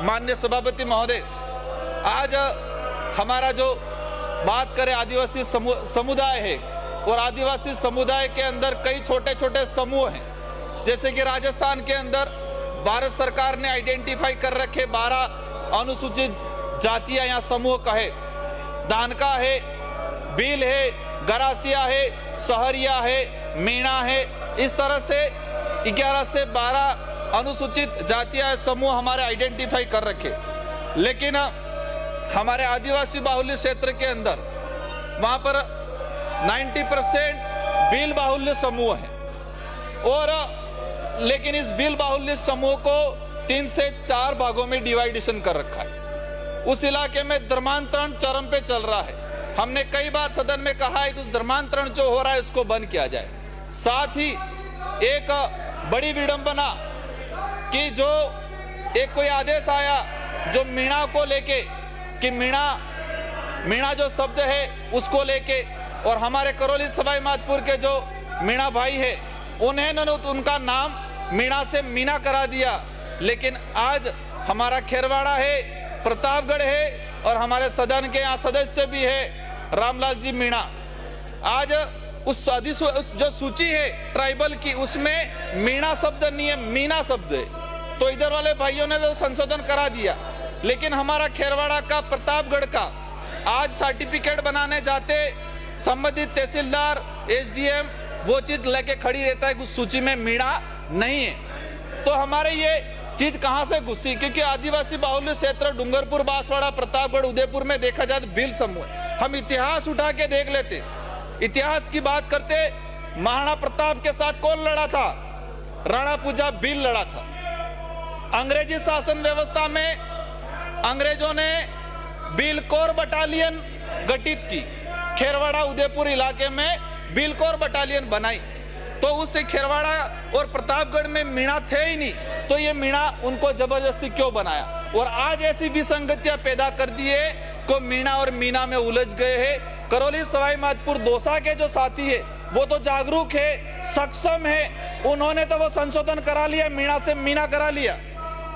माननीय सभापति महोदय, आज हमारा जो बात करें आदिवासी समुदाय है, और आदिवासी समुदाय के अंदर कई छोटे छोटे समूह हैं। जैसे कि राजस्थान के अंदर भारत सरकार ने आइडेंटिफाई कर रखे 12 अनुसूचित जातियां या समूह कहे, दानका है, भील है, गरासिया है, सहरिया है, मीणा है। इस तरह से 11 से 12 अनुसूचित जातियां समूह हमारे आइडेंटिफाई कर रखे। लेकिन हमारे आदिवासी बाहुल्य क्षेत्र के अंदर वहां पर 90% भील बाहुल्य समूह है, और लेकिन इस भील बाहुल्य समूह को 3 से 4 भागों में डिवाइडेशन कर रखा है। उस इलाके में धर्मांतरण चरम पे चल रहा है। हमने कई बार सदन में कहा है कि उस धर्मांतरण जो हो रहा है उसको बंद किया जाए। साथ ही एक बड़ी विडंबना कि जो एक कोई आदेश आया जो मीणा को लेके, कि मीणा जो शब्द है उसको लेके, और हमारे करौली सवाई माधोपुर के जो मीणा भाई है उन्होंने उनका नाम मीणा से मीना करा दिया। लेकिन आज हमारा खेरवाड़ा है, प्रतापगढ़ है, और हमारे सदन के यहाँ सदस्य भी है रामलाल जी मीणा। आज उस जो सूची है ट्राइबल की, उसमें मीणा शब्द नहीं है, मीना शब्द है। तो इधर वाले भाइयों ने तो संशोधन करा दिया, लेकिन हमारा खेरवाड़ा का, प्रतापगढ़ का आज सर्टिफिकेट बनाने जाते संबंधित तहसीलदार, एसडीएम वो चीज लेके खड़ी रहता है कि उस सूची में मीणा नहीं है। तो हमारे ये चीज कहां से घुसी? क्योंकि आदिवासी बाहुल्य क्षेत्र डूंगरपुर, बांसवाड़ा, प्रतापगढ़, उदयपुर में देखा जाए तो भील समूह। हम इतिहास उठा के देख लेते, इतिहास की बात करते, महाराणा प्रताप के साथ कौन लड़ा था? राणा पूजा भील लड़ा था। अंग्रेजी शासन व्यवस्था में अंग्रेजों ने भील कोर बटालियन गठित की, खेरवाड़ा उदयपुर इलाके में भील कोर बटालियन बनाई। तो उससे खेरवाड़ा और प्रतापगढ़ में मीणा थे ही नहीं, तो ये मीणा उनको जबरदस्ती क्यों बनाया? और आज ऐसी विसंगतियां पैदा कर दी है को मीणा और मीना में उलझ गए हैं। करौली सवाई माधोपुर दौसा के जो साथी है वो तो जागरूक है, सक्षम है, उन्होंने तो वो संशोधन करा लिया, मीणा से मीना करा लिया।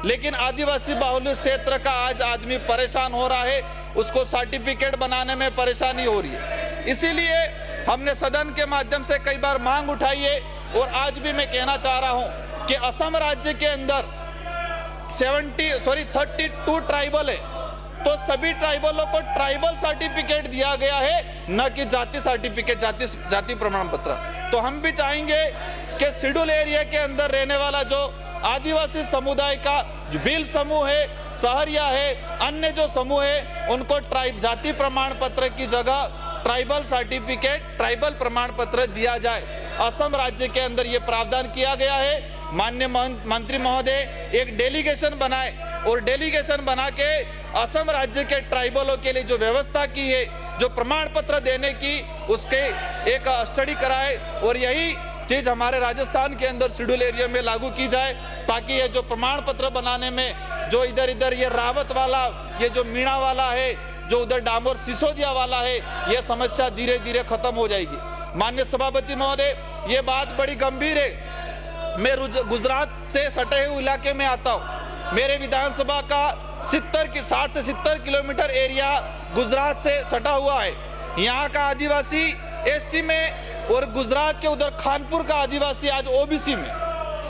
लेकिन आदिवासी बाहुल्य क्षेत्र का आज आदमी परेशान हो रहा है, उसको सर्टिफिकेट बनाने में परेशानी हो रही है। इसीलिए हमने सदन के माध्यम से कई बार मांग उठाई है, और आज भी मैं कहना चाह रहा हूं कि असम राज्य के अंदर 32 ट्राइबल है, तो सभी ट्राइबलों को ट्राइबल सर्टिफिकेट दिया गया है, न कि जाति सर्टिफिकेट, जाति प्रमाण पत्र। तो हम भी चाहेंगे कि शेड्यूल एरिया के अंदर रहने वाला जो आदिवासी समुदाय का जो भील समूह है, सहरिया है, अन्य जो समूह है, उनको जाति प्रमाण पत्र की जगह ट्राइबल सर्टिफिकेट, ट्राइबल प्रमाण पत्र दिया जाए। असम राज्य के अंदर ये प्रावधान किया गया है। माननीय मंत्री महोदय एक डेलीगेशन बनाए, और डेलीगेशन बना के असम राज्य के ट्राइबलों के लिए जो व्यवस्था की है, जो प्रमाण पत्र देने की, उसके एक स्टडी कराए, और यही चीज हमारे राजस्थान के अंदर शेड्यूल एरिया में लागू की जाए, ताकि ये जो प्रमाण पत्र बनाने में जो इधर ये रावत वाला, ये जो मीणा वाला है, जो उधर डामोर सिसोदिया वाला है, ये समस्या धीरे धीरे खत्म हो जाएगी। माननीय सभापति महोदय, ये बात बड़ी गंभीर है। मैं गुजरात से सटे हुए इलाके में आता हूँ। मेरे विधानसभा का 60 से 70 किलोमीटर एरिया गुजरात से सटा हुआ है। यहाँ का आदिवासी एसटी में, और गुजरात के उधर खानपुर का आदिवासी आज ओबीसी में।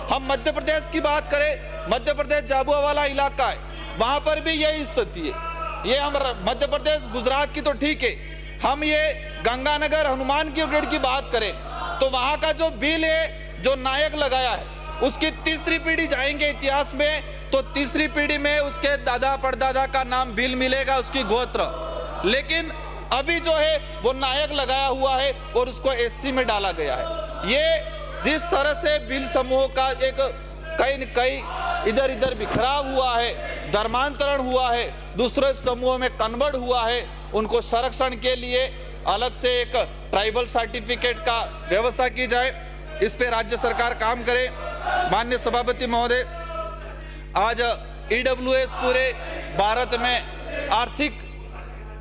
हम मध्य प्रदेश की बात करें, मध्य प्रदेश झाबुआ वाला इलाका है, वहां पर भी यही स्थिति है। ये हम मध्य प्रदेश, गुजरात की तो ठीक है, हम ये गंगानगर, हनुमान की गेट की बात करें तो वहां का जो भील है, जो नायक लगाया है, उसकी तीसरी पीढ़ी जाएंगे इतिहास में, तो तीसरी पीढ़ी में उसके दादा परदादा का नाम भील मिलेगा, उसकी गोत्र। लेकिन अभी जो है वो नायक लगाया हुआ है, और उसको एससी में डाला गया है। ये जिस तरह से भील समूह का एक कई इधर बिखराव हुआ है, धर्मांतरण हुआ है, दूसरे समूह में कन्वर्ट हुआ है, उनको संरक्षण के लिए अलग से एक ट्राइबल सर्टिफिकेट का व्यवस्था की जाए। इस पे राज्य सरकार काम करे। माननीय सभापति महोदय, आज ईडब्ल्यूएस पूरे भारत में आर्थिक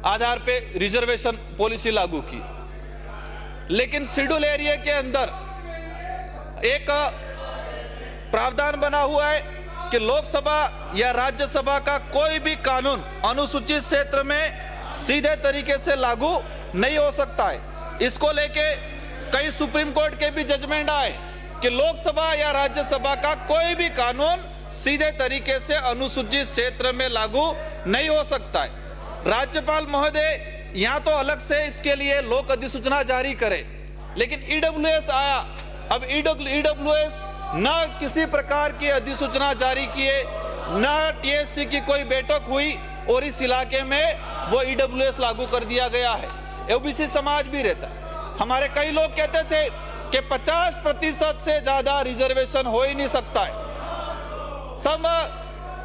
आधार पे रिजर्वेशन पॉलिसी लागू की, लेकिन शेड्यूल एरिया के अंदर एक प्रावधान बना हुआ है कि लोकसभा या राज्यसभा का कोई भी कानून अनुसूचित क्षेत्र में सीधे तरीके से लागू नहीं हो सकता है। इसको लेके कई सुप्रीम कोर्ट के भी जजमेंट आए कि लोकसभा या राज्यसभा का कोई भी कानून सीधे तरीके से अनुसूचित क्षेत्र में लागू नहीं हो सकता है। राज्यपाल महोदय यहाँ तो अलग से इसके लिए लोक अधिसूचना जारी करे, लेकिन ईडब्ल्यूएस आया। अब ईडब्ल्यूएस न किसी प्रकार की अधिसूचना जारी किए, न टीएससी की कोई बैठक हुई और इस इलाके में वो ईडब्ल्यूएस लागू कर दिया गया है। ओबीसी समाज भी रहता है। हमारे कई लोग कहते थे कि 50% से ज्यादा रिजर्वेशन हो ही नहीं सकता है। सब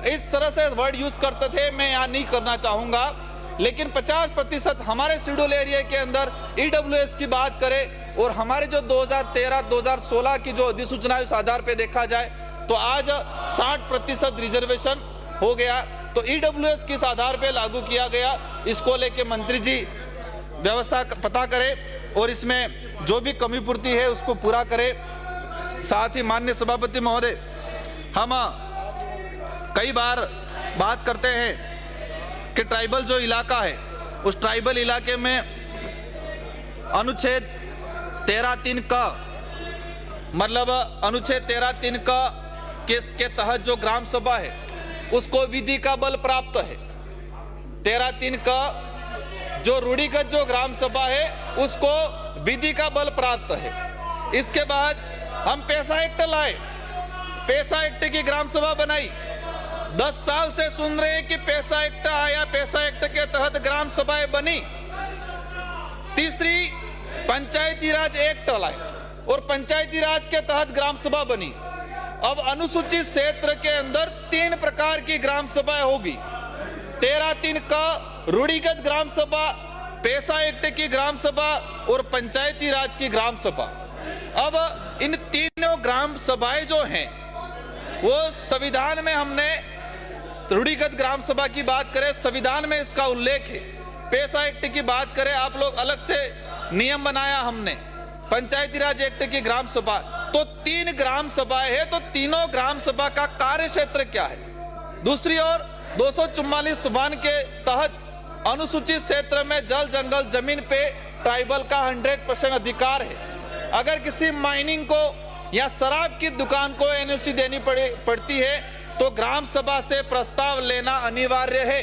इस तरह से वर्ड यूज करते थे, मैं यहाँ नहीं करना चाहूंगा, लेकिन 50% हमारे शेड्यूल एरिया के अंदर ईडब्ल्यूएस की बात करें और हमारे जो 2013-2016 की जो अधिसूचना उस आधार पे देखा जाए तो आज 60% रिजर्वेशन हो गया। तो ईडब्ल्यूएस किस आधार पे लागू किया गया, इसको लेके मंत्री जी व्यवस्था पता करें और इसमें जो भी कमी पूर्ति है उसको पूरा करें। साथ ही माननीय सभापति महोदय, हम कई बार बात करते हैं कि ट्राइबल जो इलाका है उस ट्राइबल इलाके में अनुच्छेद 13(3) का मतलब अनुच्छेद 13(3) का के तहत जो ग्राम सभा है उसको विधि का बल प्राप्त है। 13(3) का जो रूढ़िगत जो ग्राम सभा है उसको विधि का बल प्राप्त है। इसके बाद हम पैसा एक्ट लाए, पैसा एक्ट की ग्राम सभा बनाई। 10 साल से सुन रहे हैं कि पैसा एक्ट आया, पैसा एक्ट के तहत ग्राम सभाएं बनी। तीसरी पंचायती राज एक्ट लाए और पंचायती राज के तहत ग्राम सभा बनी। अब अनुसूचित क्षेत्र के अंदर 3 प्रकार की ग्राम सभाएं होगी। 13(3) का रूढ़िगत ग्राम सभा, पैसा एक्ट की ग्राम सभा और पंचायती राज की ग्राम सभा। अब इन तीनों ग्राम सभाएं जो हैं वो संविधान में हमने रूढ़िगत ग्राम सभा की बात करें, संविधान में इसका उल्लेख है। पैसा एक्ट की बात करें, आप लोग अलग से नियम बनाया हमने। पंचायती राज एक्ट की ग्राम सभा, तो 3 ग्राम सभाएं है, तो तीनों ग्राम सभा का कार्य क्षेत्र क्या है। दूसरी ओर 244(1) के तहत अनुसूचित क्षेत्र में जल जंगल जमीन पे ट्राइबल का 100% अधिकार है। अगर किसी माइनिंग को या शराब की दुकान को एनओसी देनी पड़ती है तो ग्राम सभा से प्रस्ताव लेना अनिवार्य है।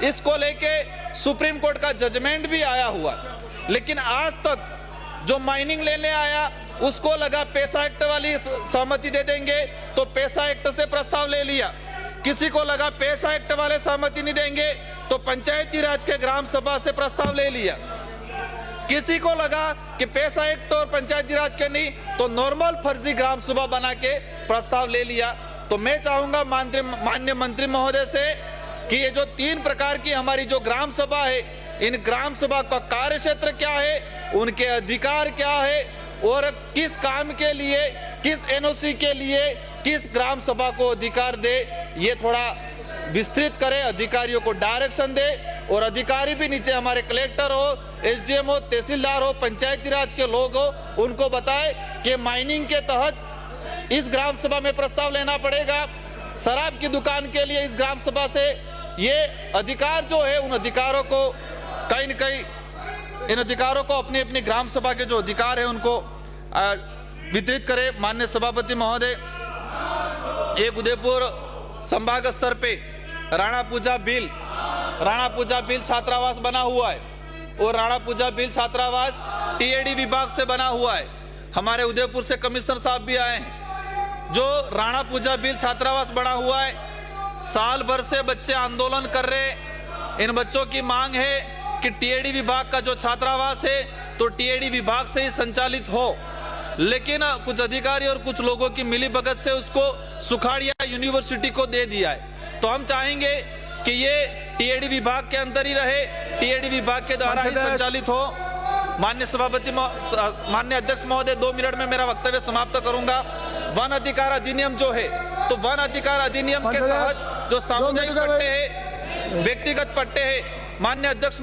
इसको लेके सुप्रीम कोर्ट का जजमेंट भी आया हुआ, लेकिन आज तक जो माइनिंग लेने आया उसको लगा पैसा एक्ट वाली सहमति दे देंगे तो पैसा एक्ट से प्रस्ताव ले लिया। किसी को लगा पैसा एक्ट वाले सहमति नहीं देंगे तो पंचायती राज के ग्राम सभा से प्रस्ताव ले लिया। किसी को लगा कि पैसा एक्ट और पंचायती राज के नहीं तो नॉर्मल फर्जी ग्राम सभा बना के प्रस्ताव ले लिया। तो मैं चाहूंगा माननीय मंत्री महोदय से कि ये जो 3 प्रकार की हमारी जो ग्राम सभा है, इन ग्राम सभा का कार्य क्षेत्र क्या है, उनके अधिकार क्या है और किस काम के लिए, किस एनओसी के लिए किस ग्राम सभा को अधिकार दे, ये थोड़ा विस्तृत करे, अधिकारियों को डायरेक्शन दे और अधिकारी भी नीचे हमारे कलेक्टर हो, एसडीएम हो, तहसीलदार हो, पंचायती राज के लोग हो, उनको बताए कि माइनिंग के तहत इस ग्राम सभा में प्रस्ताव लेना पड़ेगा। शराब की दुकान के लिए इस ग्राम सभा से ये अधिकार जो है, उन अधिकारों को कहीं न कहीं इन अधिकारों को अपनी अपनी ग्राम सभा के जो अधिकार है उनको वितरित करे। माननीय सभापति महोदय, एक उदयपुर संभाग स्तर पे राणा पूजा बिल छात्रावास बना हुआ है और राणा पूजा बिल छात्रावास टीएडी विभाग से बना हुआ है। हमारे उदयपुर से कमिश्नर साहब भी आए हैं। जो राणा पूजा बिल छात्रावास बना हुआ है, साल भर से बच्चे आंदोलन कर रहे हैं। इन बच्चों की मांग है कि टीएडी विभाग का जो छात्रावास है तो टीएडी विभाग से ही संचालित हो, लेकिन कुछ अधिकारी और कुछ लोगों की मिलीभगत से उसको सुखाड़िया यूनिवर्सिटी को दे दिया है। तो हम चाहेंगे कि ये टीएडी विभाग के अंदर ही रहे, टीएडी विभाग के द्वारा ही संचालित हो। माननीय अध्यक्ष महोदय, 2 मिनट में मेरा वक्तव्य समाप्त करूंगा। वन अधिकार अधिनियम जो है, तो वन अधिकार अधिनियम के तहत जो सामुदायिक पट्टे हैं, व्यक्तिगत पट्टे हैं, माननीय अध्यक्ष